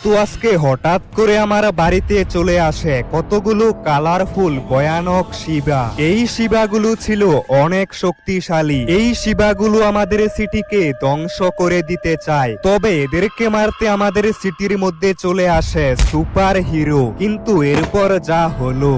কিন্তু আজকে হঠাৎ করে আমার বাড়িতে চলে আসে কতগুলো কালারফুল ভয়ানক শিবা। এই শিবাগুলো ছিল অনেক শক্তিশালী। এই শিবাগুলো আমাদের সিটিকে ধ্বংস করে দিতে চায়। তবে এদেরকে মারতে আমাদের সিটির মধ্যে চলে আসে সুপার হিরো। কিন্তু এরপর যা হলো,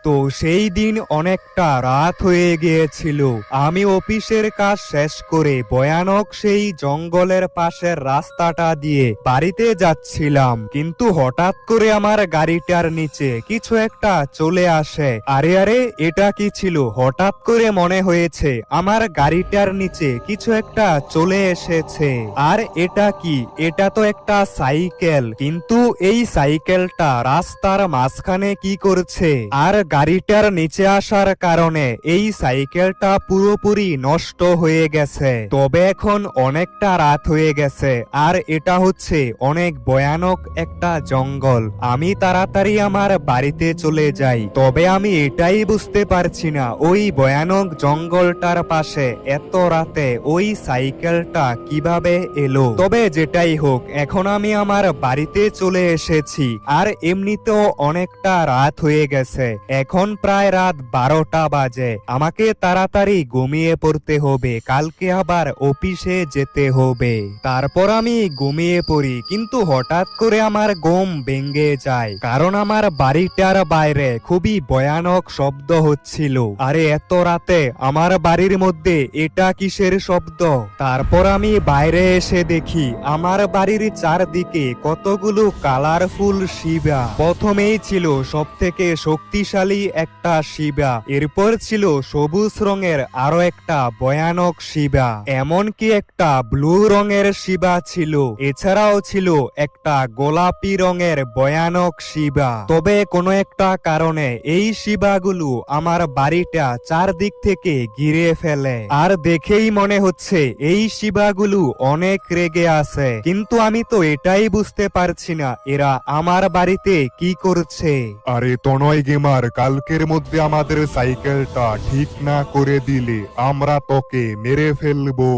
তো সেই দিন অনেকটা রাত হয়ে গিয়েছিল। আমি অফিসের কাজ শেষ করে ভয়ানক সেই জঙ্গলের পাশের রাস্তাটা দিয়ে বাড়িতে যাচ্ছিলাম, কিন্তু হঠাৎ করে আমার গাড়িটার নিচে কিছু একটা চলে আসে। আরে আরে, এটা কি ছিল? হঠাৎ করে মনে হয়েছে আমার গাড়িটার নিচে কিছু একটা চলে এসেছে। আর এটা কি? এটা তো একটা সাইকেল, কিন্তু এই সাইকেলটা রাস্তার মাঝখানে কি করছে? আর গাড়িটার নিচে আসার কারণে এই সাইকেলটা পুরোপুরি নষ্ট হয়ে গেছে। তবে এখন অনেকটা রাত হয়ে গেছে, আর এটা হচ্ছে অনেক ভয়ানক একটা জঙ্গল। আমি তাড়াতাড়ি আমার বাড়িতে চলে যাই। তবে আমি এটাই বুঝতে পারছি না ওই ভয়ানক জঙ্গলটার পাশে এত রাতে ওই সাইকেলটা কিভাবে এলো। তবে যেটাই হোক, এখন আমি আমার বাড়িতে চলে এসেছি, আর এমনিতেও অনেকটা রাত হয়ে গেছে। এখন প্রায় রাত 12টা বাজে। আমাকে তাড়াতাড়ি ঘুমিয়ে পড়তে হবে, কালকে আবার অফিসে যেতে হবে। তারপর আমি ঘুমিয়ে পড়ি, কিন্তু হঠাৎ করে আমার ঘুম ভেঙে যায়, কারণ আমার বাড়িটার বাইরে খুবই ভয়ানক শব্দ হচ্ছিল। আরে এত রাতে আমার বাড়ির মধ্যে এটা কিসের শব্দ? তারপর আমি বাইরে এসে দেখি আমার বাড়ির চারদিকে কতগুলো কালারফুল শিবা। প্রথমেই ছিল সব থেকে শক্তিশালী একটা শিবা, এরপর ছিল সবুজ রঙের আরো একটা ভয়ানক শিবা, এমনকি একটা ব্লু রঙের শিবা ছিল। এছাড়াও ছিল একটা গোলাপি রঙের ভয়ানক শিবা। তবে কোনো একটা কারণে এই শিবাগুলো আমার বাড়িটা চারদিক থেকে ঘিরে ফেলে। আর দেখেই মনে হচ্ছে এই শিবাগুলো অনেক রেগে আছে, কিন্তু আমি তো এটাই বুঝতে পারছি না এরা আমার বাড়িতে কি করছে। আরে তনয় গেমার, কালকের মধ্যে আমাদের সাইকেলটা ঠিক না করে দিলে আমরা তোকে মেরে ফেলবো।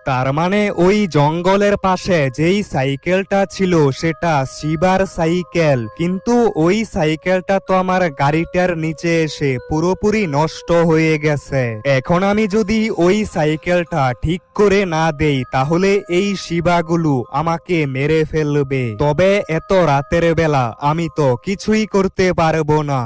তার মানে ওই জঙ্গলের পাশে যেই সাইকেলটা ছিল সেটা শিবার সাইকেল, কিন্তু ওই সাইকেলটা তো আমার গাড়িটার নিচে এসে পুরোপুরি নষ্ট হয়ে গেছে। এখন আমি যদি ওই সাইকেলটা ঠিক করে না দেই তাহলে এই শিবাগুলো আমাকে মেরে ফেলবে। তবে এত রাতের বেলা আমি তো কিছুই করতে পারবো না।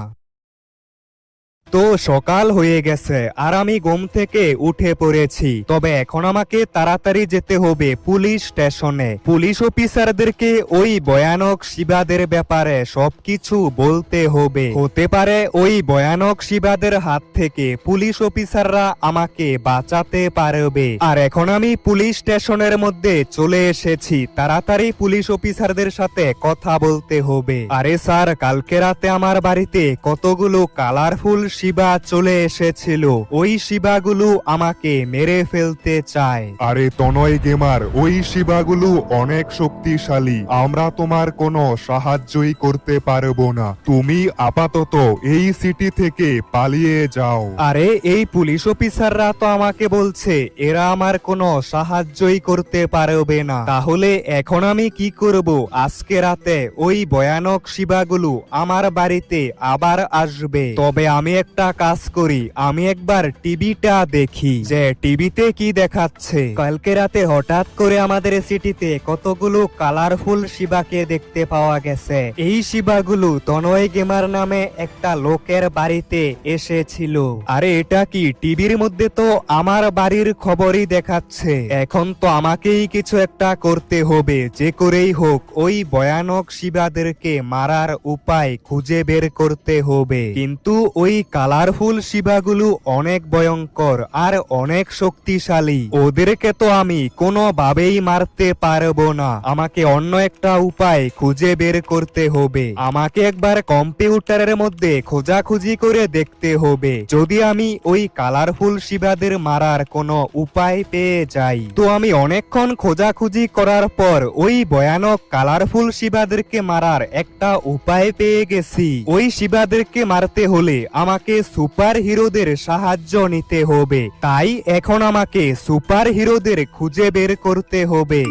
তো সকাল হয়ে গেছে আর আমি ঘুম থেকে উঠে পড়েছি। তবে এখন আমাকে তাড়াতাড়ি যেতে হবে পুলিশ স্টেশনে। পুলিশ অফিসারদেরকে ওই ভয়ানক শিবাদের ব্যাপারে সবকিছু বলতে হবে। হতে পারে ওই ভয়ানক শিবাদের হাত থেকে পুলিশ অফিসাররা আমাকে বাঁচাতে পারবে। আর এখন আমি পুলিশ স্টেশনের মধ্যে চলে এসেছি। তাড়াতাড়ি পুলিশ অফিসারদের সাথে কথা বলতে হবে। আরে স্যার, কালকে রাতে আমার বাড়িতে কতগুলো কালারফুল শিবা চলে এসেছিল। ওই শিবাগুলো আমাকে মেরে ফেলতে চায়। আরে তনয় গেমার, ওই শিবাগুলো অনেক শক্তিশালী, আমরা তোমার কোনো সাহায্যই করতে পারবো না। তুমি আপাতত এই সিটি থেকে পালিয়ে যাও। আরে এই পুলিশ অফিসাররা তো আমাকে বলছে এরা আমার কোনো সাহায্যই করতে পারবে না। তাহলে এখন আমি কি করব? আজকে রাতে ওই ভয়ানক শিবাগুলো আমার বাড়িতে আবার আসবে। তবে আমি একটা কাজ করি, আমি একবার টিভিটা দেখি যে টিভিতে কি দেখাচ্ছে। কালকে রাতে হঠাৎ করে আমাদের সিটিতে কতগুলো কালারফুল শিবাকে দেখতে পাওয়া গেছে। এই শিবাগুলো তনয় গেমার নামে একটা লোকের বাড়িতে এসেছিল। আরে এটা কি? টিভির মধ্যে তো আমার বাড়ির খবরই দেখাচ্ছে। এখন তো আমাকেই কিছু একটা করতে হবে, যে করেই হোক ওই ভয়ানক শিবাদেরকে মারার উপায় খুঁজে বের করতে হবে। কিন্তু ওই কালারফুল শিবাগুলো অনেক ভয়ঙ্কর আর অনেক শক্তিশালী। ওদেরকে তো আমি কোনোভাবেই মারতে পারবো না। আমাকে অন্য একটা উপায় খুঁজে বের করতে হবে। আমাকে একবার কম্পিউটারের মধ্যে খোঁজাখুঁজি করে দেখতে হবে, যদি আমি ওই কালারফুল শিবাদের মারার কোনো উপায় পেয়ে যাই। তো আমি অনেকক্ষণ খোঁজাখুঁজি করার পর ওই ভয়ানক কালারফুল শিবাদেরকে মারার একটা উপায় পেয়ে গেছি। ওই শিবাদেরকে মারতে হলে আমাকে সুপার হিরোদের সাহায্য নিতে হবে। তাই এখন আমাকে সুপার হিরোদের খুঁজে বের করতে হবে।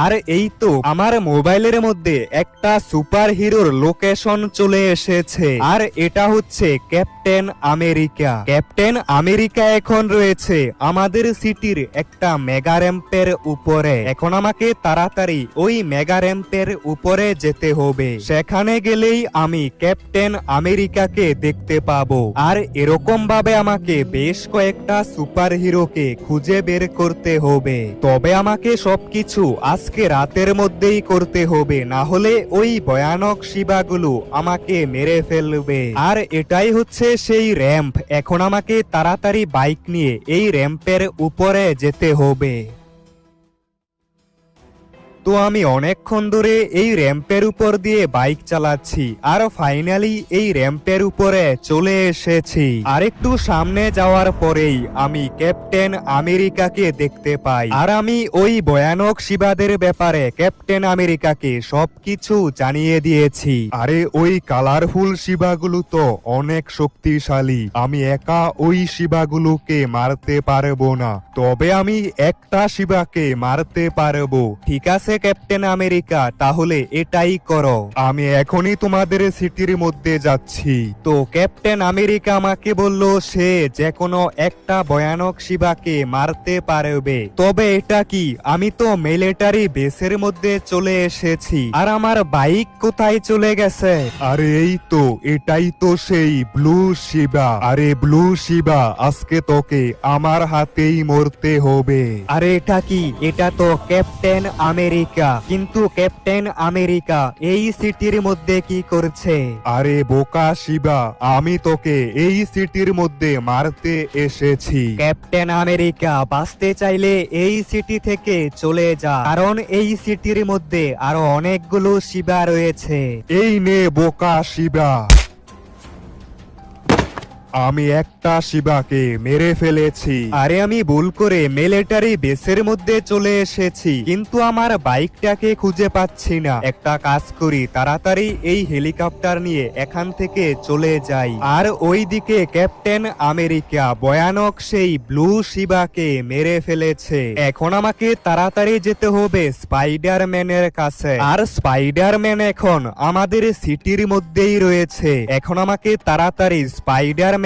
আর এই তো আমার মোবাইলের মধ্যে একটা সুপার হিরোর লোকেশন চলে এসেছে, আর এটা হচ্ছে ক্যাপ্টেন আমেরিকা। ক্যাপ্টেন আমেরিকা এখন রয়েছে আমাদের সিটির একটা মেগা র্যাম্পের উপরে। এখন আমাকে তাড়াতাড়ি ওই মেগা র্যাম্পের উপরে যেতে হবে, সেখানে গেলেই আমি ক্যাপ্টেন আমেরিকাকে দেখতে পাবো। আর এরকম ভাবে আমাকে বেশ কয়েকটা সুপার হিরোকে খুঁজে বের করতে হবে। তবে আমাকে সবকিছু আজকে রাতের মধ্যেই করতে হবে, না হলে ওই ভয়ানক শিবাগুলো আমাকে মেরে ফেলবে। আর এটাই হচ্ছে সেই র্যাম্প। এখন আমাকে তাড়াতাড়ি বাইক নিয়ে এই র্যাম্পের উপরে যেতে হবে। তো আমি অনেকক্ষণ ধরে এই র্যাম্পের উপর দিয়ে বাইক চালাচ্ছি, আর ফাইনালি এই র্যাম্পের উপরে চলে এসেছি। আর একটু সামনে যাওয়ার পরেই আমি ক্যাপ্টেন আমেরিকাকে দেখতে পাই। আর আমি ওই ভয়ানক শিবাদের ব্যাপারে ক্যাপ্টেন আমেরিকাকে সবকিছু জানিয়ে দিয়েছি। আরে ওই কালারফুল শিবাগুলো তো অনেক শক্তিশালী, আমি একা ওই শিবাগুলোকে মারতে পারবো না, তবে আমি একটা শিবাকে মারতে পারবো। ঠিক আছে ক্যাপ্টেন আমেরিকা, তাহলে এটাই করো। আমি এখনই তোমাদের সিটির মধ্যে যাচ্ছি। তো ক্যাপ্টেন আমেরিকা আমাকে বলল সে যে কোনো একটা ভয়ানক শিবাকে মারতে পারবে। তবে এটা কি? আমি তো মিলিটারি বেসের মধ্যে চলে এসেছি, আর আমার বাইক কোথায় চলে গেছে? আরে এই তো, এটাই তো সেই ব্লু শিবা। আরে ব্লু শিবা, আজকে তোকে আমার হাতেই মরতে হবে। আরে এটা কি? এটা তো ক্যাপ্টেন আমেরিকা। কিন্তু ক্যাপ্টেন আমেরিকা এই সিটির মধ্যে কি করছে? আরে বোকা শিবা, আমি তোকে এই সিটির মধ্যে মারতে এসেছি। ক্যাপ্টেন আমেরিকা, বাঁচতে চাইলে এই সিটি থেকে চলে যা, কারণ এই সিটির মধ্যে আরো অনেকগুলো শিবা রয়েছে। এই নে বোকা শিবা। আমি একটা শিবাকে মেরে ফেলেছি। আরে আমি ভুল করে মিলিটারি বেসের মধ্যে চলে এসেছি, কিন্তু আমার বাইকটাকে খুঁজে পাচ্ছি না। একটা কাজ করি, তাড়াতাড়ি এই হেলিকপ্টার নিয়ে এখান থেকে চলে যাই। আর ওইদিকে ক্যাপ্টেন আমেরিকা ভয়ানক সেই ব্লু শিবাকে মেরে ফেলেছে। এখন আমাকে তাড়াতাড়ি যেতে হবে স্পাইডারম্যানের কাছে। আর স্পাইডারম্যান এখন আমাদের সিটির মধ্যেই রয়েছে। এখন আমাকে তাড়াতাড়ি স্পাইডারম্যানকে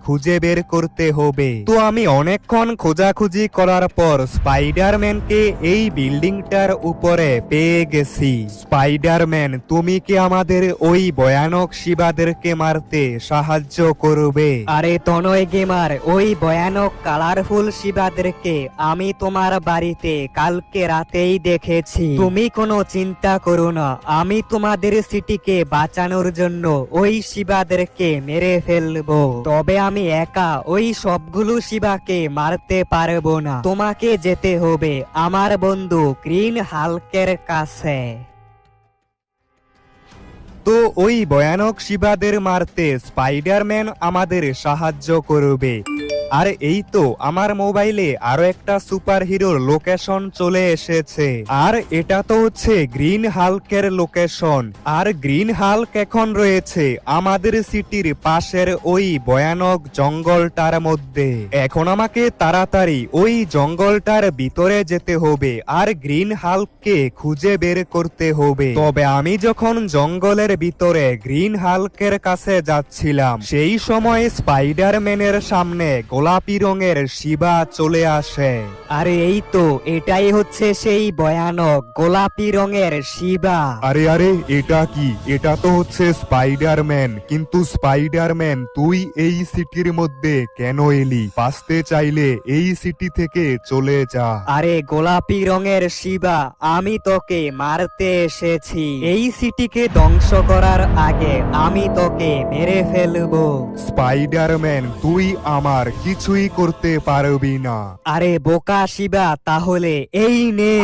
খুঁজে বের করতে হবে। তো আমি অনেকক্ষণ খোঁজাখুঁজি করার পর স্পাইডারম্যানকে এই বিল্ডিংটার উপরে পেয়ে গেছি। স্পাইডারম্যান, তুমি কি আমাদের ওই ভয়ানক শিবাদেরকে মারতে সাহায্য করবে? আরে তনয় গেমার, ওই ভয়ানক কালারফুল শিবাদেরকে আমি তোমার বাড়িতে কালকে রাতেই দেখেছি। তুমি কোনো চিন্তা করো না, আমি তোমাদের সিটিকে বাঁচানোর জন্য ওই শিবাদেরকে মেরে ফেলবো। তবে আমি একা ওই সবগুলো শিবাকে মারতে পারবো না। তোমাকে যেতে হবে আমার বন্ধু গ্রিন হাল্কের কাছে। তো ওই ভয়ানক শিবাদের মারতে স্পাইডারম্যান আমাদের সাহায্য করবে। আর এই তো আমার মোবাইলে আরো একটা সুপার হিরোর লোকেশন চলে এসেছে, আর এটা তো হচ্ছে গ্রিন হাল্কের লোকেশন। আর গ্রিন হাল্ক এখন রয়েছে আমাদের সিটির পাশের ওই ভয়ানক জঙ্গলটার মধ্যে। এখন আমাকে তাড়াতাড়ি ওই জঙ্গলটার ভিতরে যেতে হবে, আর গ্রিন হাল্ককে খুঁজে বের করতে হবে। তবে আমি যখন জঙ্গলের ভিতরে গ্রিন হাল্কের কাছে যাচ্ছিলাম, সেই সময় স্পাইডারম্যানের সামনে গোলাপি রঙের শিবা চলে আসে। আরে এই তো, এটাই হচ্ছে সেই ভয়ানক গোলাপি রঙের শিবা। আরে আরে, এটা কি? এটা তো হচ্ছে স্পাইডারম্যান। কিন্তু স্পাইডারম্যান, তুই এই সিটির মধ্যে কেন এলি? বাঁচতে চাইলে এই সিটি থেকে চলে যা। আরে গোলাপি রঙের শিবা, আমি তোকে মারতে এসেছি। এই সিটিকে ধ্বংস করার আগে আমি তোকে মেরে ফেলবো। স্পাইডারম্যান, তুই আমার কিছুই করতে পারবি না। আরে বোকা শিবা, তাহলে এই নে।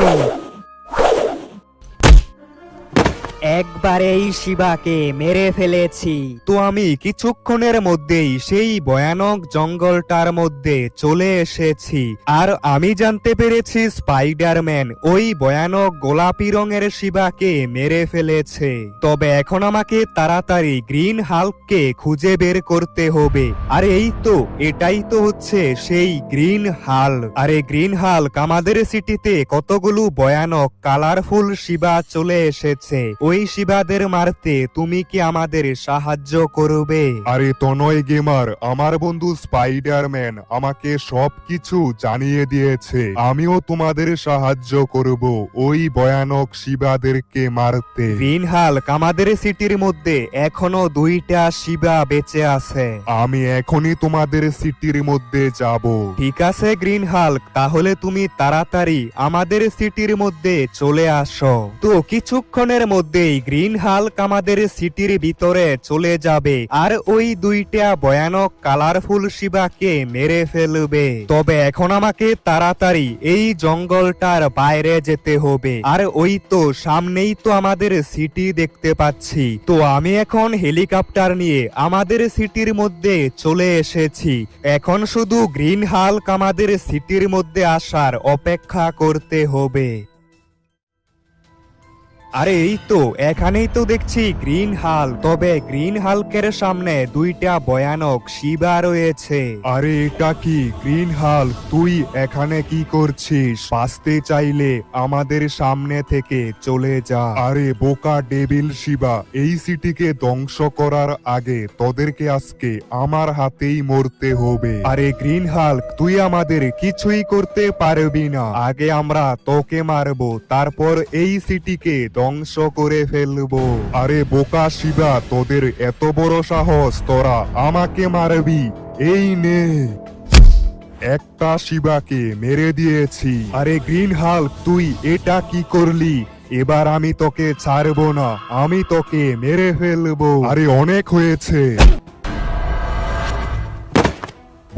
একবারেই শিবাকে মেরে ফেলেছি। তো আমি কিছুক্ষণের মধ্যেই সেই ভয়ানক জঙ্গলটার মধ্যে চলে এসেছি, আর আমি জানতে পেরেছি স্পাইডারম্যান ওই ভয়ানক গোলাপি রঙের শিবাকে মেরে ফেলেছে। তবে এখন আমাকে তাড়াতাড়ি গ্রিন হাল্ককে খুঁজে বের করতে হবে। আর এই তো, এটাই তো হচ্ছে সেই গ্রিন হাল্ক। আরে গ্রিন হাল্ক, আমাদের সিটিতে কতগুলো ভয়ানক কালারফুল শিবা চলে এসেছে। ওই শিবাদের মারতে তুমি কি আমাদের সাহায্য করবে? আরে তনয় গেমার, আমার বন্ধু স্পাইডারম্যান আমাকে সবকিছু জানিয়ে দিয়েছে। আমিও তোমাদের সাহায্য করব ওই ভয়ানক শিবাদেরকে মারতে। গ্রিন হাল্ক, আমাদের সিটির মধ্যে এখনো 2টা শিবা বেঁচে আছে। আমি এখনই তোমাদের সিটির মধ্যে যাব। ঠিক আছে গ্রিন হাল্ক, তাহলে তুমি তাড়াতাড়ি আমাদের সিটির মধ্যে চলে আসো। তো কিছুক্ষণের মধ্যেই গ্রিন হাল্ক আমাদের সিটির ভিতরে চলে যাবে আর ওই 2টা ভয়ানক কালারফুল শিবাকে মেরে ফেলবে। তবে এখন আমাকে তাড়াতাড়ি এই জঙ্গলটার বাইরে যেতে হবে। আর ওই তো সামনেই তো আমাদের সিটি দেখতে পাচ্ছি। তো আমি এখন হেলিকপ্টার নিয়ে আমাদের সিটির মধ্যে চলে এসেছি। এখন শুধু গ্রিন হাল্ক আমাদের সিটির মধ্যে আসার অপেক্ষা করতে হবে। আরে এই তো, এখানেই তো দেখছি গ্রিন হাল্ক। তবে গ্রিন হাল্কের সামনে 2টা ভয়ানক শিবা রয়েছে। আরে এটা কি গ্রিন হাল্ক, তুই এখানে কি করছিস? বাঁচতে চাইলে আমাদের সামনে থেকে চলে যা। আরে বোকা ডেভিল শিবা, এই সিটিকে ধ্বংস করার আগে তোদেরকে আজকে আমার হাতেই মরতে হবে। আরে গ্রিন হাল্ক, তুই আমাদের কিছুই করতে পারবি না। আগে আমরা তোকে মারবো, তারপর এই সিটিকে ধ্বংস করে ফেলবো। আরে বোকা শিবা, তোদের এত বড় সাহস, তোরা আমাকে মারবি? এই নে, একটা শিবাকে মেরে দিয়েছি। আরে গ্রিন হাল্ক, তুই এটা কি করলি? এবার আমি তোকে ছাড়বো না, আমি তোকে মেরে ফেলবো। আরে অনেক হয়েছে।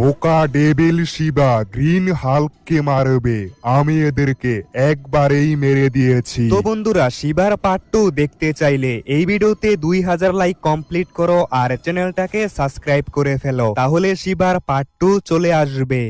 বোকা ডেভিল শিবা গ্রিন হাল্ককে মারবে, আমি এদেরকে একবারেই মেরে দিয়েছি। তো বন্ধুরা, শিবার পার্ট 2 দেখতে চাইলে এই ভিডিওতে 2000 লাইক কমপ্লিট করো আর চ্যানেলটাকে সাবস্ক্রাইব করে ফেলো, তাহলে শিবার পার্ট 2 চলে আসবে।